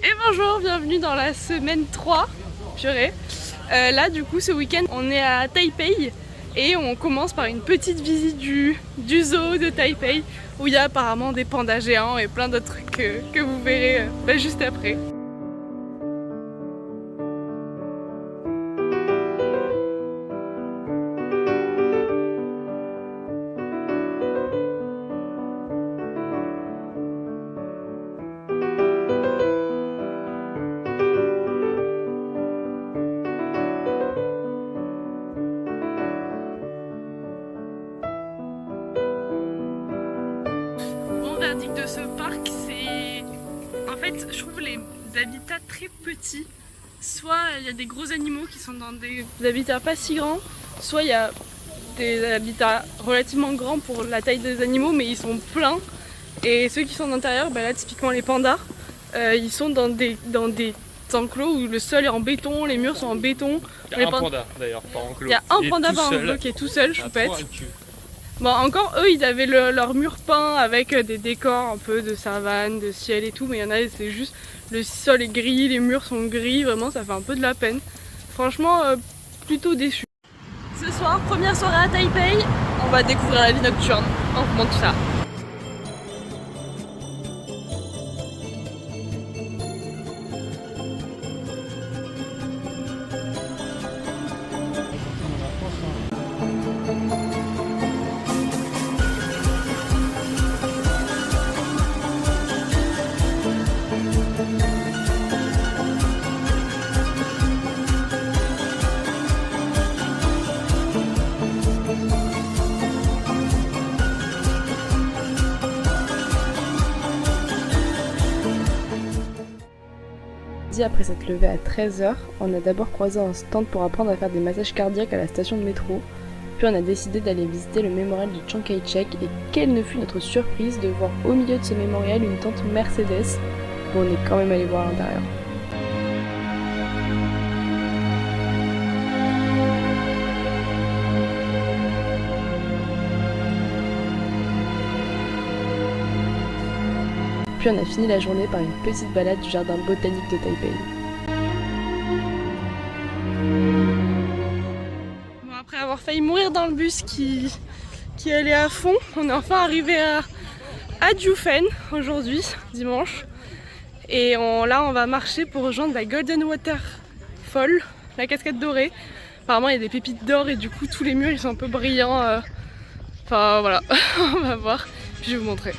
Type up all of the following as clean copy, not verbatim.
Et bonjour, bienvenue dans la semaine 3, purée. Là du coup ce week-end on est à Taipei et on commence par une petite visite du zoo de Taipei où il y a apparemment des pandas géants et plein d'autres trucs que vous verrez juste après. Mon verdict de ce parc, c'est... En fait, je trouve les habitats très petits. Soit il y a des gros animaux qui sont dans des habitats pas si grands, soit il y a des habitats relativement grands pour la taille des animaux, mais ils sont pleins. Et ceux qui sont à l'intérieur, là typiquement les pandas, ils sont dans des enclos où le sol est en béton, les murs sont en béton. Il y a un panda d'ailleurs, par enclos. Il y a un panda par enclos qui est tout seul, choupette. Bon, encore eux, ils avaient leur mur peint avec des décors un peu de savane, de ciel et tout, mais il y en a, c'est juste le sol est gris, les murs sont gris, vraiment ça fait un peu de la peine. Franchement, plutôt déçu. Ce soir, première soirée à Taipei, on va découvrir la vie nocturne. On vous montre tout ça. Après s'être levé à 13 h, on a d'abord croisé un stand pour apprendre à faire des massages cardiaques à la station de métro. Puis on a décidé d'aller visiter le mémorial de Chiang Kai-shek et quelle ne fut notre surprise de voir au milieu de ce mémorial une tente Mercedes. Bon, on est quand même allé voir à l'intérieur. Puis on a fini la journée par une petite balade du jardin botanique de Taipei. Bon, après avoir failli mourir dans le bus qui allait à fond, on est enfin arrivé à Jiufen aujourd'hui, dimanche. Et là on va marcher pour rejoindre la Golden Waterfall, la cascade dorée. Apparemment il y a des pépites d'or et du coup tous les murs ils sont un peu brillants. Enfin voilà, on va voir, puis je vais vous montrer.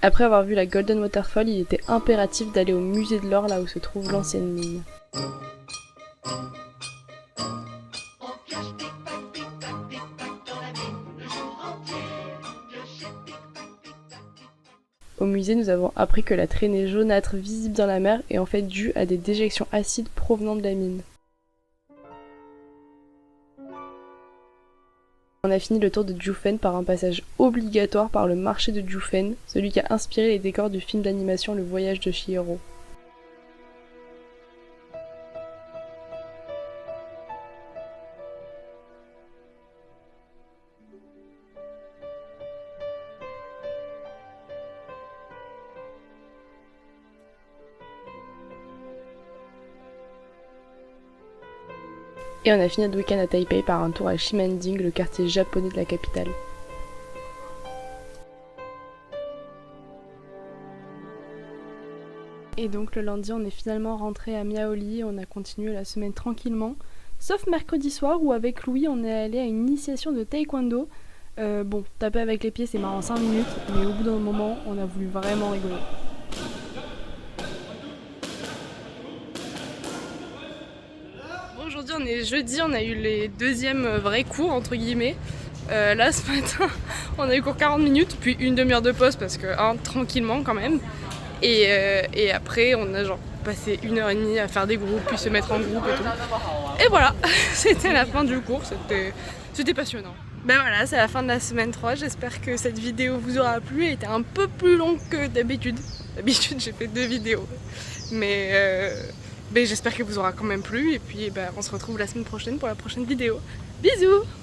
Après avoir vu la Golden Waterfall, il était impératif d'aller au musée de l'or, là où se trouve l'ancienne mine. Au musée, nous avons appris que la traînée jaunâtre visible dans la mer est en fait due à des déjections acides provenant de la mine. On a fini le tour de Jiufen par un passage obligatoire par le marché de Jiufen, celui qui a inspiré les décors du film d'animation Le Voyage de Chihiro. Et on a fini notre week-end à Taipei par un tour à Ximending, le quartier japonais de la capitale. Et donc le lundi, on est finalement rentré à Miaoli, on a continué la semaine tranquillement. Sauf mercredi soir où avec Louis, on est allé à une initiation de taekwondo. Bon, taper avec les pieds c'est marrant 5 minutes, mais au bout d'un moment, on a voulu vraiment rigoler. Aujourd'hui on est jeudi, on a eu les deuxièmes vrais cours entre guillemets. Là ce matin on a eu cours 40 minutes, puis une demi-heure de pause parce que tranquillement quand même. Et après on a genre passé 1h30 à faire des groupes, puis se mettre en groupe et tout. Et voilà, c'était la fin du cours, c'était passionnant. Ben voilà, c'est la fin de la semaine 3, j'espère que cette vidéo vous aura plu, elle était un peu plus longue que d'habitude. D'habitude j'ai fait 2 vidéos, mais j'espère que vous aura quand même plu, et puis on se retrouve la semaine prochaine pour la prochaine vidéo. Bisous!